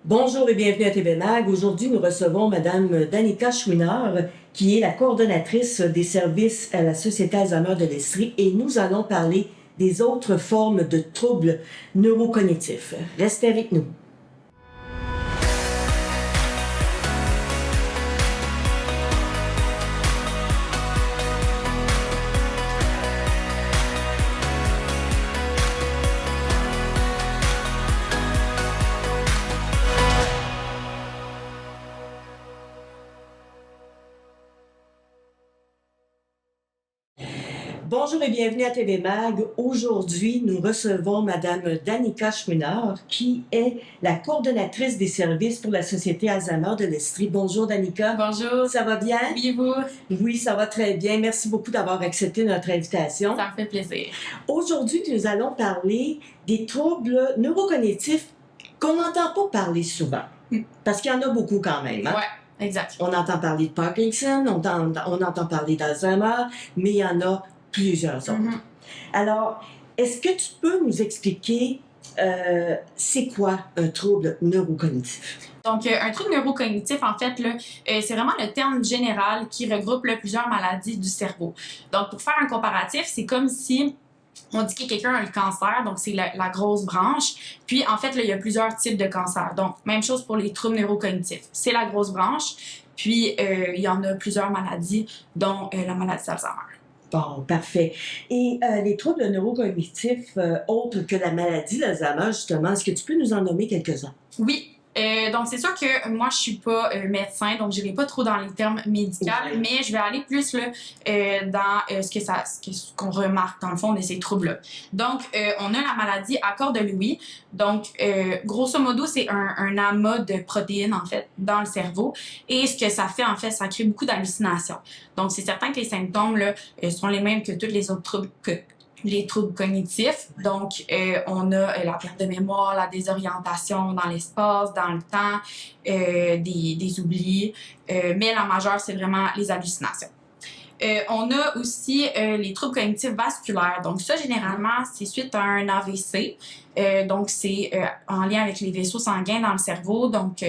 Bonjour et bienvenue à TV Mag. Aujourd'hui, nous recevons Madame Danica Chouinard, qui est la coordonnatrice des services à la Société Alzheimer de l'Estrie, et nous allons parler des autres formes de troubles neurocognitifs. Restez avec nous. Bonjour et bienvenue à TV Mag. Aujourd'hui, nous recevons Madame Danica Chouinard, qui est la coordonnatrice des services pour la Société Alzheimer de l'Estrie. Bonjour Danica. Bonjour. Ça va bien? Oui, vous? Oui, ça va très bien. Merci beaucoup d'avoir accepté notre invitation. Ça me fait plaisir. Aujourd'hui, nous allons parler des troubles neurocognitifs qu'on n'entend pas parler souvent. Parce qu'il y en a beaucoup quand même. Hein? Oui, exact. On entend parler de Parkinson, on entend parler d'Alzheimer, mais il y en a plusieurs autres. Alors, est-ce que tu peux nous expliquer c'est quoi un trouble neurocognitif? Donc, un trouble neurocognitif, en fait, là, c'est vraiment le terme général qui regroupe là, plusieurs maladies du cerveau. Donc, pour faire un comparatif, c'est comme si on dit que quelqu'un a le cancer, donc c'est la grosse branche. Puis, en fait, là, il y a plusieurs types de cancers. Donc, même chose pour les troubles neurocognitifs. C'est la grosse branche. Puis, il y en a plusieurs maladies, dont la maladie d'Alzheimer. Bon, parfait. Et les troubles neurocognitifs autres que la maladie d'Alzheimer, justement, est-ce que tu peux nous en nommer quelques-uns? Oui. Donc, c'est sûr que moi, je suis pas médecin, donc je n'irai pas trop dans les termes médicaux, mais je vais aller plus là, dans ce qu'on remarque, dans le fond, de ces troubles-là. Donc, on a la maladie Accord-de-Lewy. Donc, grosso modo, c'est un amas de protéines, en fait, dans le cerveau. Et ce que ça fait, en fait, ça crée beaucoup d'hallucinations. Donc, c'est certain que les symptômes là, sont les mêmes que tous les autres troubles les troubles cognitifs. Donc, on a la perte de mémoire, la désorientation dans l'espace, dans le temps, des oublis. Mais la majeure, c'est vraiment les hallucinations. On a aussi les troubles cognitifs vasculaires. Donc, ça, généralement, c'est suite à un AVC. Donc, c'est en lien avec les vaisseaux sanguins dans le cerveau. Donc,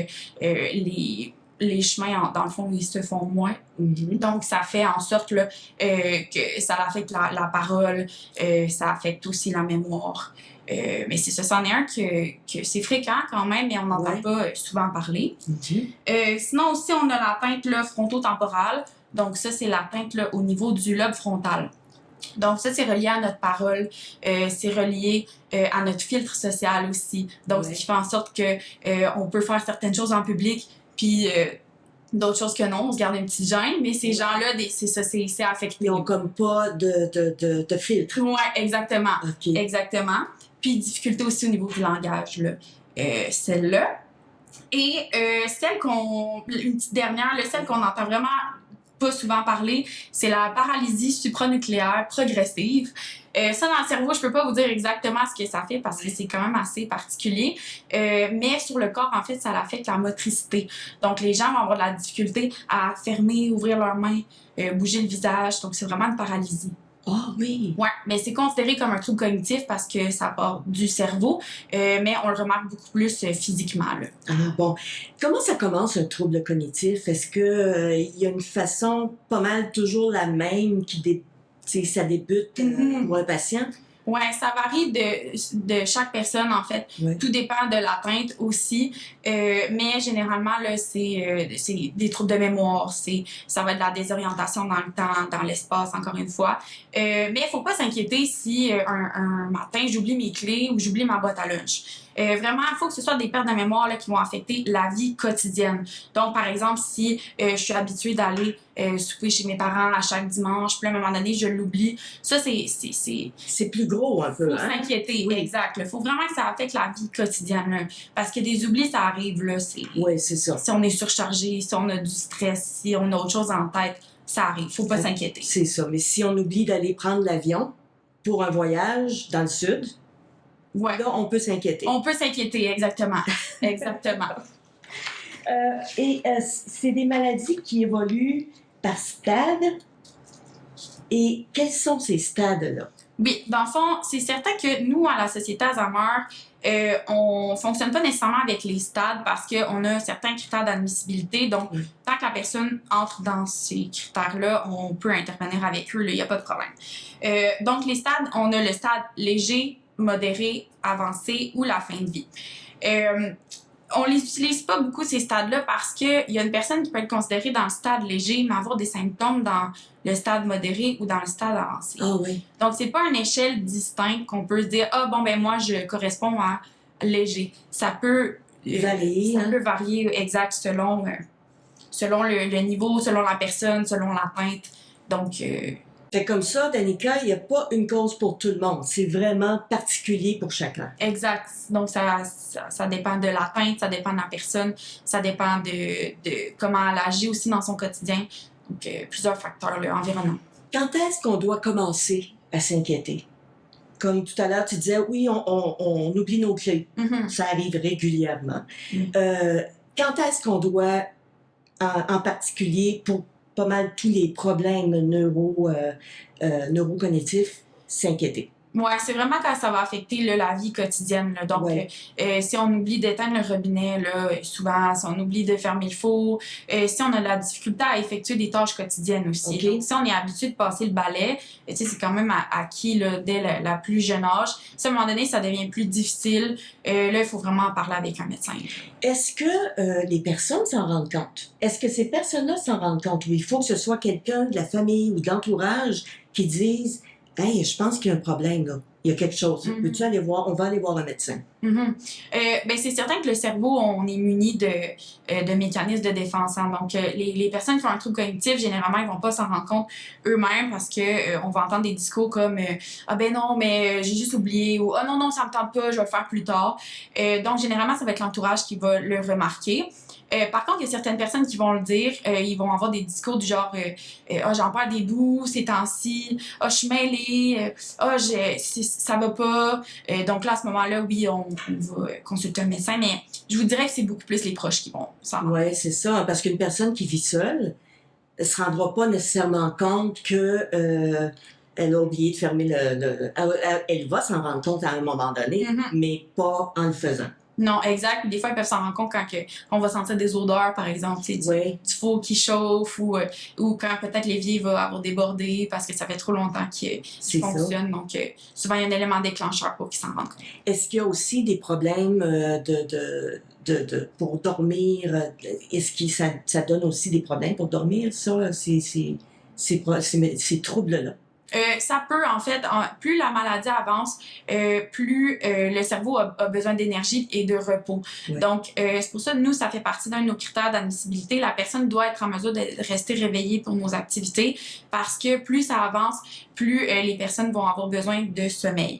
les chemins, dans le fond, ils se font moins. Donc, ça fait en sorte là, que ça affecte la parole, ça affecte aussi la mémoire. Mais c'est ça, c'en est un que c'est fréquent quand même, mais on n'entend pas souvent parler. Sinon aussi, on a l'atteinte là, frontotemporale. Donc, ça, c'est l'atteinte là, au niveau du lobe frontal. Donc, ça, c'est relié à notre parole, c'est relié à notre filtre social aussi. Donc, ce qui fait en sorte qu'on peut faire certaines choses en public, puis d'autres choses que non, on se garde une petite gêne, mais ces gens-là, c'est affecté. Ils n'ont comme pas de filtre. Oui, exactement. Okay. Exactement. Puis, difficulté aussi au niveau du langage, là. Celle-là. Et une petite dernière, là, celle qu'on entend vraiment pas souvent parler, c'est la paralysie supranucléaire progressive. Ça, dans le cerveau, je peux pas vous dire exactement ce que ça fait parce que c'est quand même assez particulier. Mais sur le corps, en fait, ça affecte la motricité. Donc, les gens vont avoir de la difficulté à fermer, ouvrir leurs mains, bouger le visage. Donc, c'est vraiment une paralysie. Ah oui! Ouais, mais c'est considéré comme un trouble cognitif parce que ça part du cerveau, mais on le remarque beaucoup plus physiquement, là. Ah bon. Comment ça commence un trouble cognitif? Est-ce que il y a une façon pas mal toujours la même ça débute pour un patient? Oui, ça varie de chaque personne, en fait. Ouais. Tout dépend de l'atteinte aussi. Mais généralement, là, c'est des troubles de mémoire. Ça va être de la désorientation dans le temps, dans l'espace, encore une fois. Mais il faut pas s'inquiéter si un matin, j'oublie mes clés ou j'oublie ma boîte à lunch. Vraiment, il faut que ce soit des pertes de mémoire là, qui vont affecter la vie quotidienne. Donc, par exemple, si je suis habituée d'aller souper chez mes parents à chaque dimanche, puis à un moment donné, je l'oublie, ça, c'est plus gros un peu. Faut s'inquiéter, exact. Il faut vraiment que ça affecte la vie quotidienne. Là, parce que des oublis, ça arrive. Là, oui, c'est ça. Si on est surchargé, si on a du stress, si on a autre chose en tête, ça arrive. Faut pas s'inquiéter. C'est ça. Mais si on oublie d'aller prendre l'avion pour un voyage dans le sud, là, on peut s'inquiéter. On peut s'inquiéter, exactement. Exactement. C'est des maladies qui évoluent par stade. Et quels sont ces stades-là? Oui, dans le fond, c'est certain que nous, à la Société Alzheimer, on fonctionne pas nécessairement avec les stades parce qu'on a certains critères d'admissibilité. Donc, tant que la personne entre dans ces critères-là, on peut intervenir avec eux, il n'y a pas de problème. Donc, les stades, on a le stade léger, modéré, avancé ou la fin de vie. On les utilise pas beaucoup, ces stades-là, parce qu'il y a une personne qui peut être considérée dans le stade léger, mais avoir des symptômes dans le stade modéré ou dans le stade avancé. Ah oui. Donc, c'est pas une échelle distincte qu'on peut se dire « Ah, bon, ben moi, je corresponds à léger ». Ça peut varier exact selon le niveau, selon la personne, selon l'atteinte. Donc, fait comme ça, Danica, il n'y a pas une cause pour tout le monde. C'est vraiment particulier pour chacun. Exact. Donc, ça dépend de l'atteinte, ça dépend de la personne, ça dépend de comment elle agit aussi dans son quotidien. Donc, plusieurs facteurs, l'environnement. Quand est-ce qu'on doit commencer à s'inquiéter? Comme tout à l'heure, tu disais, oui, on oublie nos clés. Mm-hmm. Ça arrive régulièrement. Quand est-ce qu'on doit, en particulier, pour pas mal tous les problèmes neurocognitifs, s'inquiéter? Oui, c'est vraiment quand ça va affecter la vie quotidienne. Là. Donc, si on oublie d'éteindre le robinet, là, souvent, si on oublie de fermer le four, si on a de la difficulté à effectuer des tâches quotidiennes aussi. Okay. Donc, si on est habitué de passer le balai, c'est quand même acquis là, dès la plus jeune âge. Si à un moment donné, ça devient plus difficile, là, il faut vraiment en parler avec un médecin. Est-ce que les personnes s'en rendent compte? Est-ce que ces personnes-là s'en rendent compte? Ou il faut que ce soit quelqu'un de la famille ou de l'entourage qui dise « Hey, je pense qu'il y a un problème, là. Il y a quelque chose. Mm-hmm. Peux-tu aller voir? On va aller voir un médecin. » Ben, c'est certain que le cerveau, on est muni de mécanismes de défense. Hein. Donc, les personnes qui ont un trouble cognitif, généralement, ils vont pas s'en rendre compte eux-mêmes parce que on va entendre des discours comme ah ben non, mais j'ai juste oublié ou ah non, non, ça me tente pas, je vais le faire plus tard. Donc, généralement, ça va être l'entourage qui va le remarquer. Par contre, il y a certaines personnes qui vont le dire, ils vont avoir des discours du genre ah, j'en perds des bouts ces temps-ci, ah, je suis mêlée, ah, ça va pas. Donc là, à ce moment-là, oui, on va consulter un médecin, mais je vous dirais que c'est beaucoup plus les proches qui vont s'en rendre. Oui, c'est ça, parce qu'une personne qui vit seule ne se rendra pas nécessairement compte que elle a oublié de fermer elle va s'en rendre compte à un moment donné, mais pas en le faisant. Non, exact. Puis des fois, ils peuvent s'en rendre compte quand on va sentir des odeurs, par exemple, du four qui chauffe ou quand peut-être l'évier va avoir débordé parce que ça fait trop longtemps qu'il fonctionne. Ça. Donc, souvent, il y a un élément déclencheur pour qu'ils s'en rendent compte. Est-ce qu'il y a aussi des problèmes pour dormir? Est-ce que ça donne aussi des problèmes pour dormir, ça, ces troubles-là? Ça peut, en fait, plus la maladie avance, plus le cerveau a besoin d'énergie et de repos. Oui. Donc, c'est pour ça que nous, ça fait partie d'un de nos critères d'admissibilité. La personne doit être en mesure de rester réveillée pour nos activités parce que plus ça avance, plus les personnes vont avoir besoin de sommeil.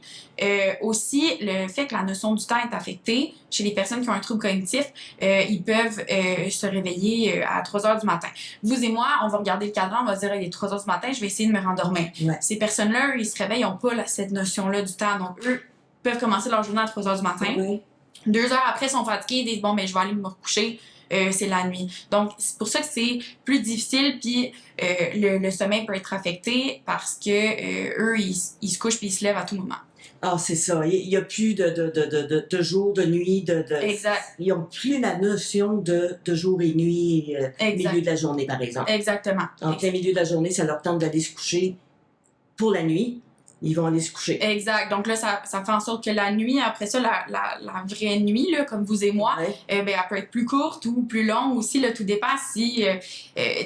Aussi, le fait que la notion du temps est affectée, chez les personnes qui ont un trouble cognitif, ils peuvent se réveiller à 3 heures du matin. Vous et moi, on va regarder le cadran, on va se dire, il est 3 heures du matin, je vais essayer de me rendormir. Ouais. Ces personnes-là, ils se réveillent, ils n'ont pas cette notion-là du temps. Donc, eux peuvent commencer leur journée à 3 heures du matin. Ouais. 2 heures après, ils sont fatigués, ils disent, bon, ben, je vais aller me recoucher. C'est la nuit. Donc, c'est pour ça que c'est plus difficile, puis le sommeil peut être affecté parce que eux, ils se couchent puis ils se lèvent à tout moment. Ah, c'est ça. Il n'y a plus de jour, de nuit. Exact. Ils n'ont plus la notion de jour et nuit, milieu de la journée, par exemple. Exactement. En plein milieu de la journée, ça leur tente d'aller se coucher pour la nuit. Ils vont aller se coucher. Exact. Donc là, ça fait en sorte que la nuit, après ça, la vraie nuit, là, comme vous et moi, elle peut être plus courte ou plus longue aussi. Là, tout dépend si,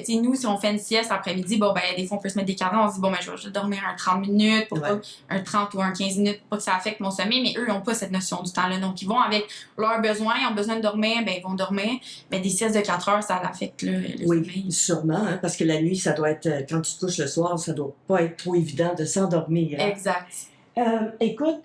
nous, si on fait une sieste après-midi, bon, ben, des fois, on peut se mettre des cadrans, on se dit, bon, ben, je vais juste dormir un 30 minutes, pour pas, un 30 ou un 15 minutes, pour pas que ça affecte mon sommeil. Mais eux, ils n'ont pas cette notion du temps-là. Donc, ils vont avec leurs besoins, ils ont besoin de dormir, ben, ils vont dormir. Mais des siestes de 4 heures, ça affecte le sommeil. Oui, sûrement, hein, parce que la nuit, ça doit être, quand tu te couches le soir, ça doit pas être trop évident de s'endormir. Exact. Écoute,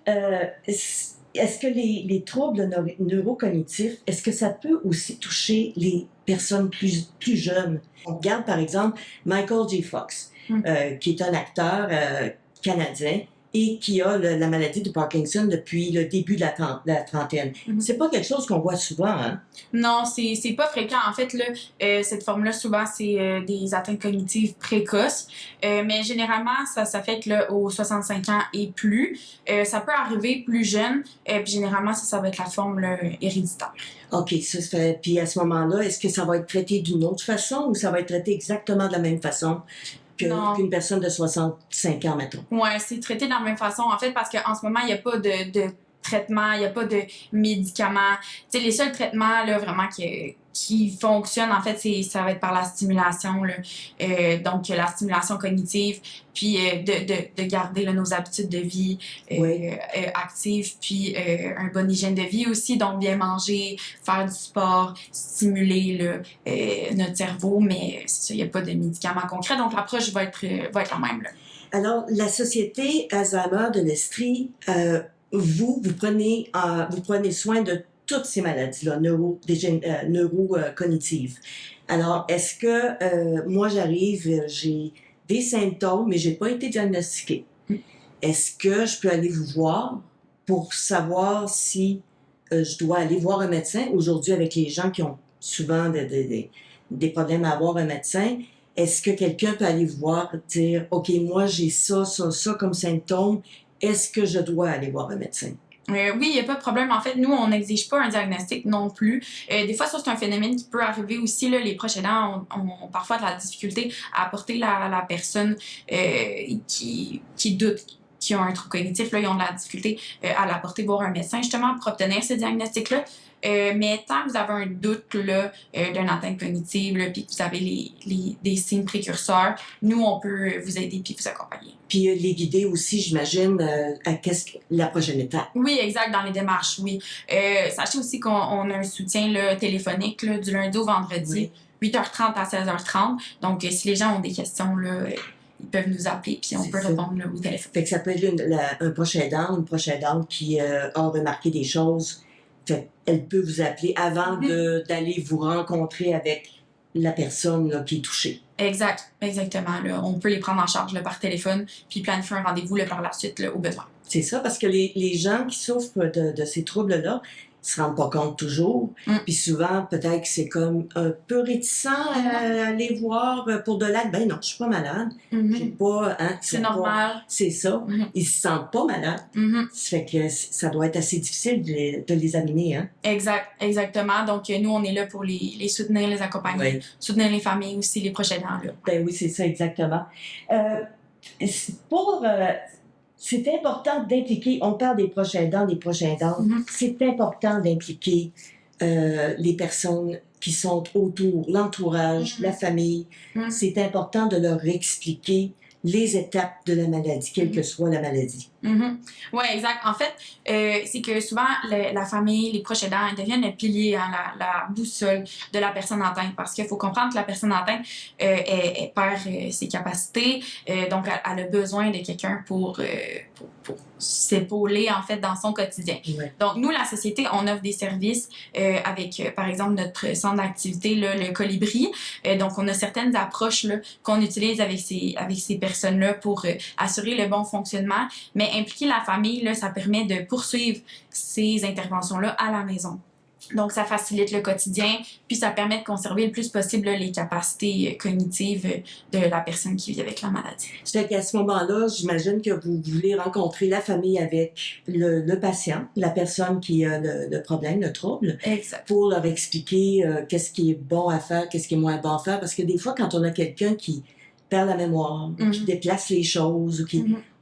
est-ce que les troubles neurocognitifs, est-ce que ça peut aussi toucher les personnes plus jeunes? On regarde par exemple Michael J. Fox, qui est un acteur canadien et qui a la maladie de Parkinson depuis le début de la trentaine. C'est pas quelque chose qu'on voit souvent, hein? Non, c'est pas fréquent. En fait, là, cette forme-là, souvent, c'est des atteintes cognitives précoces. Mais généralement, ça s'affecte là, aux 65 ans et plus. Ça peut arriver plus jeune. Puis généralement, ça va être la forme là, héréditaire. OK, ça se fait. Puis à ce moment-là, est-ce que ça va être traité d'une autre façon ou ça va être traité exactement de la même façon qu'une personne de 65 ans, mettons? Oui, c'est traité de la même façon. En fait, parce qu'en ce moment, il n'y a pas de traitement, il n'y a pas de médicaments. Tu sais, les seuls traitements, là, vraiment, qui fonctionnent, en fait, ça va être par la stimulation, là. Donc, la stimulation cognitive, puis de garder là, nos habitudes de vie actives, puis une bonne hygiène de vie aussi, donc bien manger, faire du sport, stimuler là, notre cerveau, mais c'est ça, il n'y a pas de médicaments concrets, donc l'approche va être la même, là. Alors, la Société Alzheimer de l'Estrie, vous prenez soin de toutes ces maladies-là, neurocognitives. Alors, est-ce que moi, j'arrive, j'ai des symptômes, mais j'ai pas été diagnostiquée. Est-ce que je peux aller vous voir pour savoir si je dois aller voir un médecin? Aujourd'hui, avec les gens qui ont souvent des problèmes à avoir un médecin, est-ce que quelqu'un peut aller vous voir et dire, OK, moi, j'ai ça comme symptôme, est-ce que je dois aller voir un médecin? Oui, il n'y a pas de problème. En fait, nous, on n'exige pas un diagnostic non plus. Des fois, ça, c'est un phénomène qui peut arriver aussi. Là, les proches aidants ont parfois de la difficulté à apporter la personne qui doute, qui ont un trouble cognitif. Là, ils ont de la difficulté à l'apporter voir un médecin, justement, pour obtenir ce diagnostic-là. Mais tant que vous avez un doute là, d'une atteinte cognitive, puis que vous avez des signes précurseurs, nous, on peut vous aider puis vous accompagner. Puis les guider aussi, j'imagine, à la prochaine étape. Oui, exact, dans les démarches, oui. Sachez aussi qu'on a un soutien là, téléphonique là, du lundi au vendredi, 8h30 à 16h30. Donc, si les gens ont des questions, là, ils peuvent nous appeler puis on peut répondre là, au téléphone. Fait que ça peut être un proche aidant, une proche aidante qui a remarqué des choses. Elle peut vous appeler avant d'aller vous rencontrer avec la personne là, qui est touchée. Exactement. Là. On peut les prendre en charge là, par téléphone puis planifier un rendez-vous là, par la suite là, au besoin. C'est ça, parce que les gens qui souffrent de ces troubles-là, ils se rendent pas compte toujours. Puis souvent, peut-être que c'est comme un peu réticent à aller voir pour de l'aide. Ben non, je suis pas malade. J'ai pas, c'est normal. C'est ça. Ils se sentent pas malades. Ça fait que ça doit être assez difficile de les amener, hein. Exactement. Donc, nous, on est là pour les soutenir, les accompagner, soutenir les familles aussi, les proches aidants, là. Ben oui, c'est ça, exactement. C'est important d'impliquer, on parle des proches aidants, des proches aidantes, c'est important d'impliquer les personnes qui sont autour, l'entourage, la famille. C'est important de leur expliquer les étapes de la maladie, quelle que soit la maladie. Oui, exact. En fait, c'est que souvent, la famille, les proches aidants, ils deviennent le pilier, hein, la boussole de la personne atteinte. Parce qu'il faut comprendre que la personne atteinte, elle perd ses capacités. Donc, elle a besoin de quelqu'un pour s'épauler, en fait, dans son quotidien. Ouais. Donc, nous, la société, on offre des services avec, par exemple, notre centre d'activité, là, le Colibri. Donc, on a certaines approches là, qu'on utilise avec ces personnes-là pour assurer le bon fonctionnement. Mais impliquer la famille, là, ça permet de poursuivre ces interventions-là à la maison. Donc, ça facilite le quotidien, puis ça permet de conserver le plus possible là, les capacités cognitives de la personne qui vit avec la maladie. C'est qu'à ce moment-là, j'imagine que vous voulez rencontrer la famille avec le patient, la personne qui a le problème, le trouble, exact. Pour leur expliquer qu'est-ce qui est bon à faire, qu'est-ce qui est moins bon à faire. Parce que des fois, quand on a quelqu'un qui perd la mémoire, qui déplace les choses,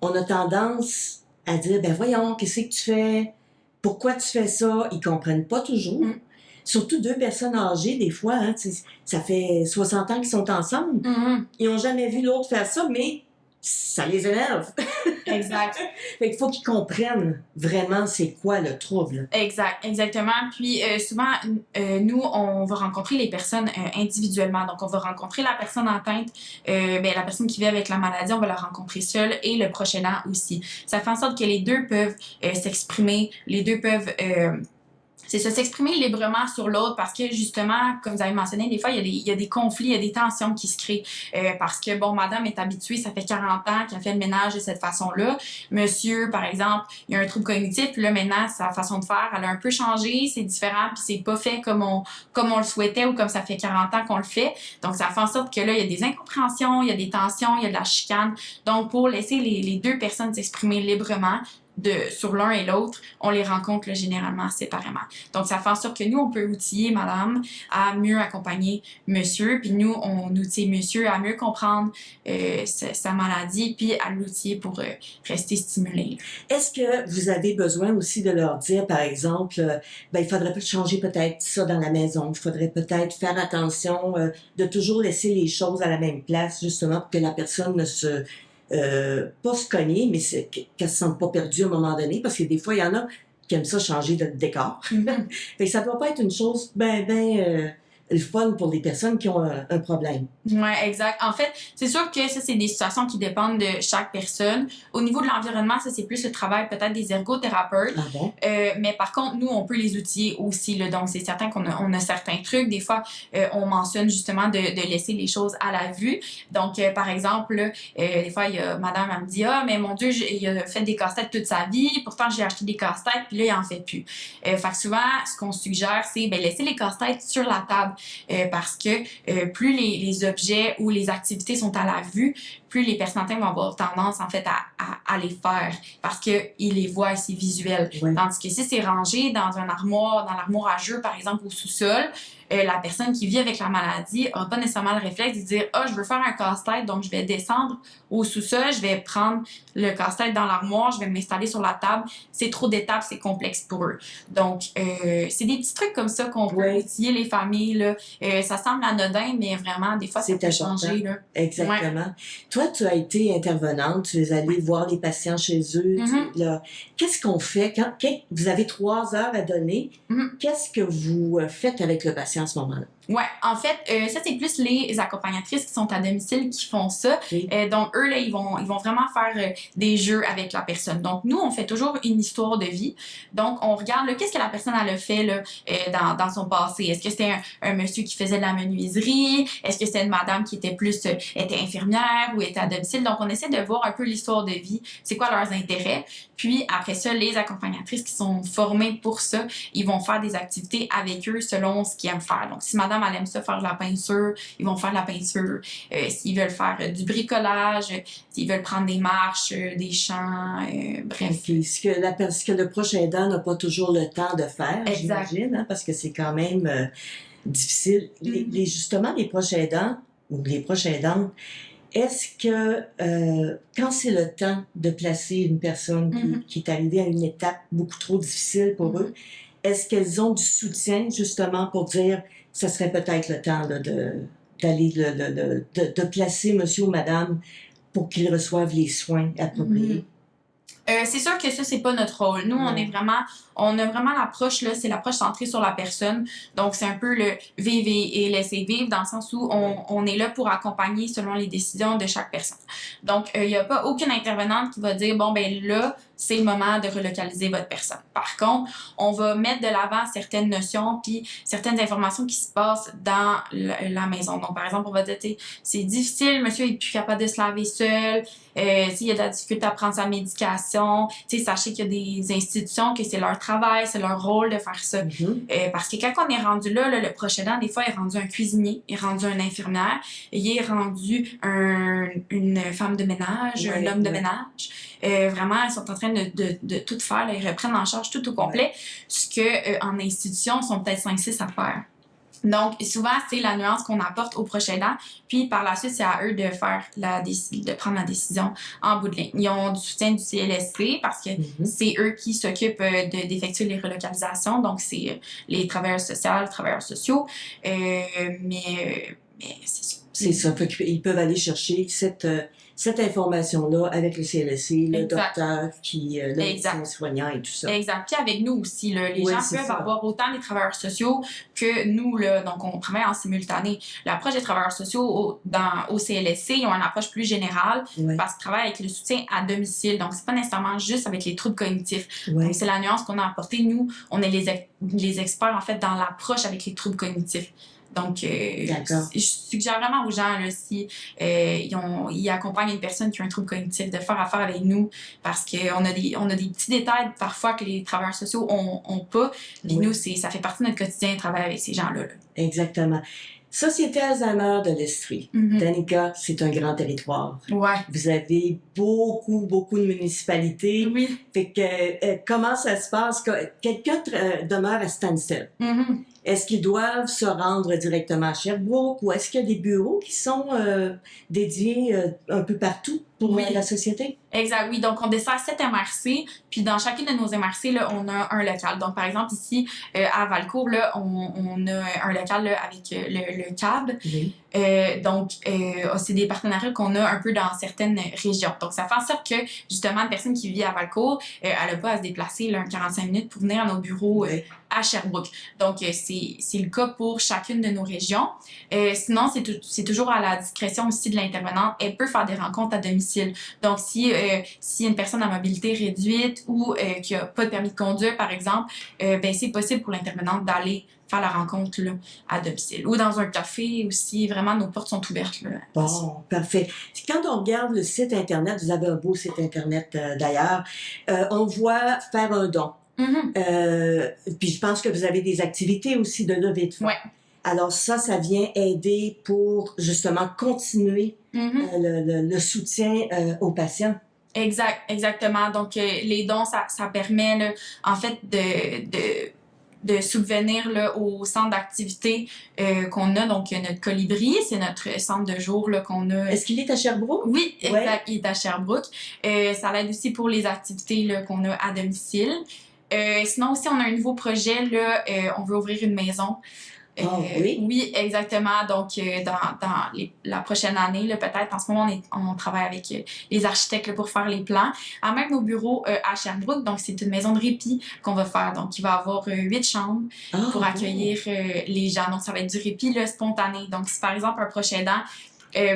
on a tendance à dire, ben voyons, qu'est-ce que tu fais? Pourquoi tu fais ça? Ils comprennent pas toujours. Surtout deux personnes âgées, des fois, hein, ça fait 60 ans qu'ils sont ensemble. Ils n'ont jamais vu l'autre faire ça, mais ça les énerve. Exact. Fait qu'il faut qu'ils comprennent vraiment c'est quoi le trouble. Exactement. Puis souvent, nous, on va rencontrer les personnes individuellement. Donc, on va rencontrer la personne atteinte, la personne qui vit avec la maladie, on va la rencontrer seule et le proche aidant aussi. Ça fait en sorte que les deux peuvent s'exprimer, les deux peuvent c'est ça, s'exprimer librement sur l'autre parce que justement, comme vous avez mentionné, des fois, il y a des conflits, il y a des tensions qui se créent parce que, bon, madame est habituée, ça fait 40 ans qu'elle fait le ménage de cette façon-là. Monsieur, par exemple, il y a un trouble cognitif, puis là, maintenant, sa façon de faire, elle a un peu changé, c'est différent, puis c'est pas fait comme on le souhaitait ou comme ça fait 40 ans qu'on le fait. Donc, ça fait en sorte que là, il y a des incompréhensions, il y a des tensions, il y a de la chicane. Donc, pour laisser les deux personnes s'exprimer librement, sur l'un et l'autre, on les rencontre là, généralement séparément. Donc, ça fait en sorte que nous, on peut outiller madame à mieux accompagner monsieur, puis nous, on outille monsieur à mieux comprendre sa maladie, puis à l'outiller pour rester stimulé. Est-ce que vous avez besoin aussi de leur dire, par exemple, il faudrait changer peut-être ça dans la maison, il faudrait peut-être faire attention de toujours laisser les choses à la même place, justement, pour que la personne ne se pas se cogner, mais qu'elle se sente pas perdue à un moment donné, parce que des fois, il y en a qui aiment ça changer de décor. Mm-hmm. Fait que ça doit pas être une chose le fun pour les personnes qui ont un problème. Ouais, exact. En fait, c'est sûr que ça, c'est des situations qui dépendent de chaque personne. Au niveau de l'environnement, ça, c'est plus le travail peut-être des ergothérapeutes. Ah bon? Mais par contre, nous, on peut les outiller aussi. Là. Donc, c'est certain qu'on a certains trucs. Des fois, on mentionne justement de laisser les choses à la vue. Donc, par exemple, là, des fois, il y a madame, elle me dit « Ah, mais mon Dieu, il a fait des casse-têtes toute sa vie. Pourtant, j'ai acheté des casse-têtes, puis là, il en fait plus. » Fait que souvent, ce qu'on suggère, c'est laisser les casse-têtes sur la table. Parce que plus les objets ou les activités sont à la vue, plus les personnes atteintes vont avoir tendance en fait à les faire parce qu'ils les voient et c'est visuel. Ouais. Tandis que si c'est rangé dans un armoire, dans l'armoire à jeux par exemple au sous-sol, la personne qui vit avec la maladie n'a pas nécessairement le réflexe de dire « Ah, je veux faire un casse-tête, donc je vais descendre au sous-sol, je vais prendre le casse-tête dans l'armoire, je vais m'installer sur la table. » C'est trop d'étapes, c'est complexe pour eux. Donc, c'est des petits trucs comme ça qu'on peut outiller les familles. Là. Ça semble anodin, mais vraiment, des fois, ça peut changer. Là. Exactement. Ouais. Toi, tu as été intervenante, tu es allée voir les patients chez eux. Mm-hmm. Qu'est-ce qu'on fait? Quand vous avez 3 heures à donner, qu'est-ce que vous faites avec le patient à ce moment-là? Ouais, en fait, ça, c'est plus les accompagnatrices qui sont à domicile qui font ça. Oui. Donc, eux, là, ils vont vraiment faire des jeux avec la personne. Donc, nous, on fait toujours une histoire de vie. Donc, on regarde, là, qu'est-ce que la personne, elle a fait, là, dans son passé. Est-ce que c'était un monsieur qui faisait de la menuiserie? Est-ce que c'était une madame qui était plus, était infirmière ou était à domicile? Donc, on essaie de voir un peu l'histoire de vie. C'est quoi leurs intérêts? Puis, après ça, les accompagnatrices qui sont formées pour ça, ils vont faire des activités avec eux selon ce qu'ils aiment faire. Donc, si madame, elle aime ça faire de la peinture, ils vont faire de la peinture. S'ils veulent faire du bricolage, s'ils veulent prendre des marches, des chants, bref. Okay. Ce que le proche aidant n'a pas toujours le temps de faire, exact. J'imagine, hein, parce que c'est quand même difficile. Justement, les proches aidants ou les proches aidantes, est-ce que quand c'est le temps de placer une personne qui est arrivée à une étape beaucoup trop difficile pour eux, est-ce qu'elles ont du soutien justement pour dire ça serait peut-être le temps là, d'aller de placer monsieur ou madame pour qu'ils reçoivent les soins appropriés? C'est sûr que ça, c'est pas notre rôle. Nous, on a vraiment l'approche, là, c'est l'approche centrée sur la personne. Donc, c'est un peu le vivre et laisser vivre dans le sens où on est là pour accompagner selon les décisions de chaque personne. Donc, il n'y a pas aucune intervenante qui va dire, bon, ben là, c'est le moment de relocaliser votre personne. Par contre, on va mettre de l'avant certaines notions puis certaines informations qui se passent dans la maison. Donc, par exemple, on va dire, c'est difficile, monsieur est plus capable de se laver seul, il y a de la difficulté à prendre sa médication. Sachez qu'il y a des institutions que c'est leur travail, c'est leur rôle de faire ça. Parce que quand on est rendu là, le proche aidant, des fois, il est rendu un cuisinier, il est rendu un infirmière, il est rendu une femme de ménage, un homme de ménage. Vraiment, ils sont en train de tout faire. Là, ils reprennent en charge tout au complet, ce que en institution, sont peut-être 5-6 à faire. Donc, souvent, c'est la nuance qu'on apporte au proche aidant. Puis, par la suite, c'est à eux de de prendre la décision en bout de ligne. Ils ont du soutien du CLSC parce que c'est eux qui s'occupent d'effectuer les relocalisations. Donc, c'est les travailleurs sociaux. Mais c'est ça. C'est ça. Ils peuvent aller chercher cette information-là avec le CLSC, le Exact. docteur, le Exact. médecin soignant et tout ça. Exact. Puis avec nous aussi, là, les Oui, gens c'est peuvent ça. avoir autant les travailleurs sociaux que nous, là. Donc, on travaille en simultané. L'approche des travailleurs sociaux au CLSC, ils ont une approche plus générale Oui, parce qu'ils travaillent avec le soutien à domicile. Donc, c'est pas nécessairement juste avec les troubles cognitifs. oui. Donc, c'est la nuance qu'on a apportée. Nous, on est les experts, en fait, dans l'approche avec les troubles cognitifs. Donc, D'accord. je suggère vraiment aux gens, là, si ils accompagnent une personne qui a un trouble cognitif, de faire affaire avec nous parce qu'on a des petits détails parfois que les travailleurs sociaux ont pas. Puis Oui. nous, ça fait partie de notre quotidien de travailler avec ces gens-là. Là. Exactement. Société Alzheimer de l'Estrie. Danica, c'est un grand territoire. Ouais. Vous avez beaucoup de municipalités. Oui. Fait que, comment ça se passe? Quelqu'un demeure à Stansted. Est-ce qu'ils doivent se rendre directement à Sherbrooke ou est-ce qu'il y a des bureaux qui sont dédiés un peu partout pour la société? Exact, oui. Donc, on dessert 7 MRC, puis dans chacune de nos MRC, là, on a un local. Donc, par exemple, ici, à Valcourt, là, on a un local là, avec le CAB. Oui. Donc, c'est des partenariats qu'on a un peu dans certaines régions. Donc, ça fait en sorte que, justement, une personne qui vit à Valcourt, elle n'a pas à se déplacer là, 45 minutes pour venir à nos bureaux à Sherbrooke. Donc, c'est le cas pour chacune de nos régions. Sinon, c'est toujours à la discrétion aussi de l'intervenante. Elle peut faire des rencontres à domicile. Donc, si une personne à mobilité réduite ou qui n'a pas de permis de conduire, par exemple, ben c'est possible pour l'intervenante d'aller faire la rencontre là, à domicile. Ou dans un café aussi. Vraiment, nos portes sont ouvertes. Là. Bon, parfait. Quand on regarde le site Internet, vous avez un beau site Internet d'ailleurs, on voit faire un don. Puis je pense que vous avez des activités aussi de levée de fonds. Ouais. Alors ça vient aider pour justement continuer le soutien aux patients. Exactement. Donc, les dons, ça permet, là, en fait, de subvenir là, au centre d'activité qu'on a. Donc, notre Colibri, c'est notre centre de jour là, qu'on a. Est-ce qu'il est à Sherbrooke? Oui, exact. Il est à Sherbrooke. Ça l'aide aussi pour les activités là, qu'on a à domicile. Sinon aussi, on a un nouveau projet, là, on veut ouvrir une maison. Oui? Oui, exactement. Donc, dans la prochaine année, là, peut-être, en ce moment, on travaille avec les architectes là, pour faire les plans. À même nos bureaux à Sherbrooke, donc c'est une maison de répit qu'on va faire. Donc, il va y avoir 8 chambres pour accueillir les gens. Donc, ça va être du répit là, spontané. Donc, si par exemple, un proche aidant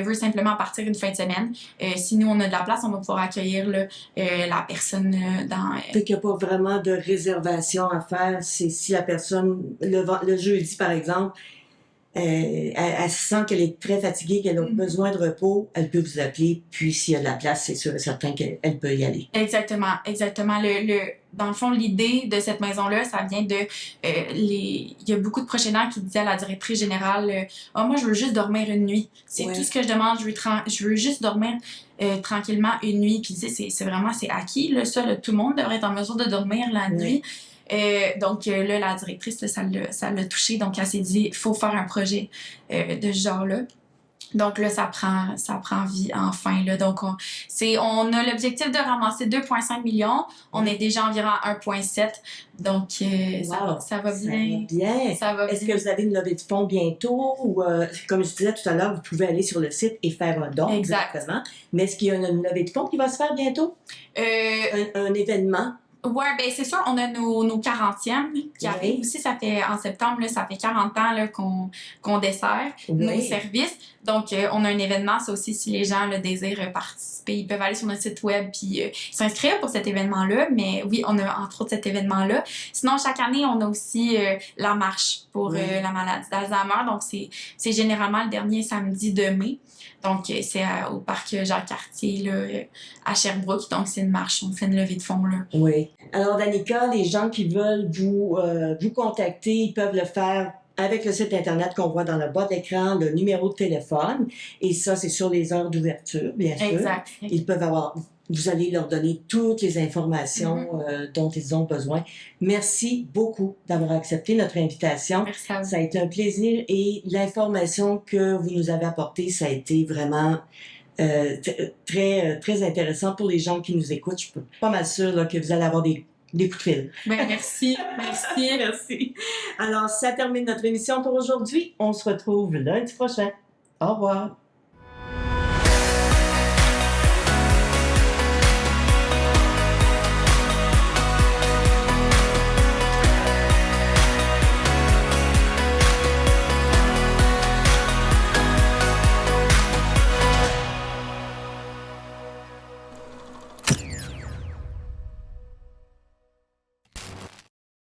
veut simplement partir une fin de semaine. Si nous, on a de la place, on va pouvoir accueillir là, la personne dans... Fait qu'il n'y a pas vraiment de réservation à faire. C'est si la personne, le jeudi, par exemple, elle sent qu'elle est très fatiguée, qu'elle a besoin de repos, elle peut vous appeler. Puis, s'il y a de la place, c'est sûr et certain qu'elle peut y aller. Exactement. Dans le fond, l'idée de cette maison-là, ça vient de... il y a beaucoup de proches aidants qui disaient à la directrice générale « moi, je veux juste dormir une nuit. C'est tout ce que je demande. Je veux juste dormir tranquillement une nuit. » Puis, c'est vraiment, c'est acquis, là, ça. Là, tout le monde devrait être en mesure de dormir la nuit. Donc là, la directrice, là, ça l'a touchée. Donc, elle s'est dit, il faut faire un projet de ce genre-là. Donc là, ça prend vie enfin. Là. Donc, on a l'objectif de ramasser 2,5 millions. On est déjà environ à 1,7. Donc, ça va bien. Ça va bien. Est-ce que vous avez une levée de fonds bientôt? Ou, comme je disais tout à l'heure, vous pouvez aller sur le site et faire un don. Exactement. Mais est-ce qu'il y a une levée de fonds qui va se faire bientôt? Un événement? Ouais, ben c'est sûr, on a nos 40e qui arrivent aussi. Ça fait en septembre, là, ça fait 40 ans là, qu'on dessert nos services. Donc, on a un événement, ça aussi, si les gens désirent participer, ils peuvent aller sur notre site web puis s'inscrire pour cet événement-là. Mais oui, on a entre autres cet événement-là. Sinon, chaque année, on a aussi la marche pour la maladie d'Alzheimer. Donc, c'est généralement le dernier samedi de mai. Donc, c'est au parc Jacques-Cartier, là, à Sherbrooke. Donc, c'est une marche. On fait une levée de fonds, là. Oui. Alors, Danica, les gens qui veulent vous contacter, ils peuvent le faire avec le site Internet qu'on voit dans le bas de l'écran, le numéro de téléphone. Et ça, c'est sur les heures d'ouverture, bien sûr. Exact. Ils peuvent avoir... Vous allez leur donner toutes les informations dont ils ont besoin. Merci beaucoup d'avoir accepté notre invitation. Merci à vous. Ça a été un plaisir et l'information que vous nous avez apportée, ça a été vraiment très intéressant pour les gens qui nous écoutent. Je suis pas mal sûre là, que vous allez avoir des coups de fil. Ben, merci. Merci. Alors, ça termine notre émission pour aujourd'hui. On se retrouve lundi prochain. Au revoir.